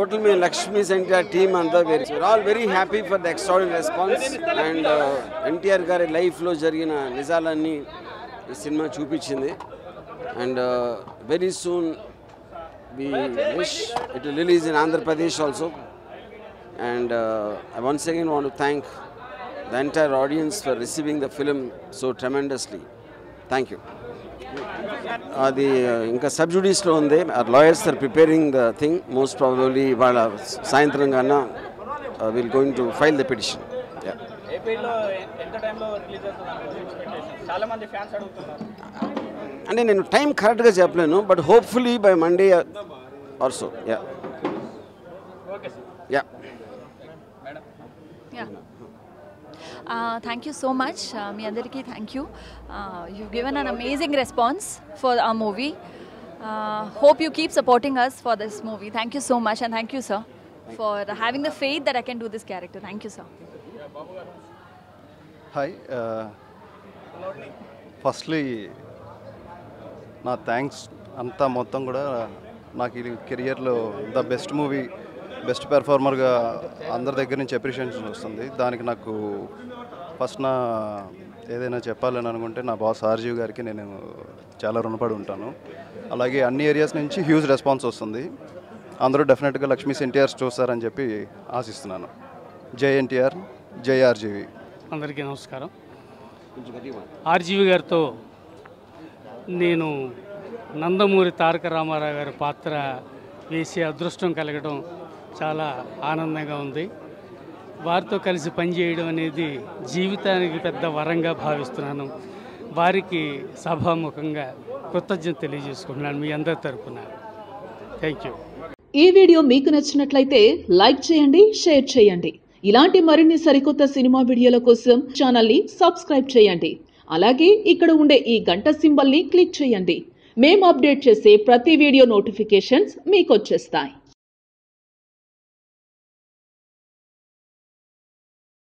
total me Lakshmi's entire team and we're all very happy for the extraordinary response and NTR gari life lo jarigina nizalanni ee cinema చూపించింది and very soon we wish it will release in Andhra Pradesh also and I once again want to thank the entire audience for receiving the film so tremendously. Thank you. అది ఇంకా సబ్జుడీస్లో ఉంది. Lawyers are preparing the thing. Most probably వాళ్ళ సాయంత్రం కన్నా will going to file the petition. అంటే నేను time కరెక్ట్గా చెప్పలేను, but hopefully by Monday also. Yeah yeah Thank you so much. మీ అందరికీ thank you. You've given an amazing response for our movie. Hope you keep supporting us for this movie. Thank you so much and thank you, sir, for having the faith that I can do this character. Thank you, sir. Hi. Firstly, నా thanks అంతా మొత్తం కూడా నాకు ఈ కెరియర్లో the best movie, best పెర్ఫార్మర్గా అందరి దగ్గర నుంచి అప్రిషియేషన్ వస్తుంది. దానికి నాకు ఫస్ట్ నా ఏదైనా చెప్పాలని అనుకుంటే నా బాస్ ఆర్జీవి గారికి నేను చాలా రుణపడి ఉంటాను. అలాగే అన్ని ఏరియాస్ నుంచి హ్యూజ్ రెస్పాన్స్ వస్తుంది. అందరూ డెఫినెట్గా లక్ష్మీస్ ఎన్టీఆర్ చూస్తారని చెప్పి ఆశిస్తున్నాను. జై ఎన్టీఆర్, జై ఆర్జీవి. అందరికీ నమస్కారం. ఆర్జీవి గారితో నేను నందమూరి తారక రామారావు గారి పాత్ర వేసే అదృష్టం కలగడం చాలా ఆనందంగా ఉంది. వారితో కలిసి పనిచేయడం అనేది జీవితానికి పెద్ద వరంగా భావిస్తున్నాను. వారికి సభాముఖంగా కృతజ్ఞత తెలియజేసుకుంటున్నాను మీ అందరి తరఫున. Thank you. ఈ వీడియో మీకు నచ్చినట్లయితే లైక్ చేయండి, షేర్ చేయండి. ఇలాంటి మరిన్ని సరికొత్త సినిమా వీడియోల కోసం ఛానల్ని సబ్స్క్రైబ్ చేయండి. అలాగే ఇక్కడ ఉండే ఈ గంట సింబల్ని క్లిక్ చేయండి. మేము అప్డేట్ చేసే ప్రతి వీడియో నోటిఫికేషన్స్ మీకు వచ్చేస్తాయి.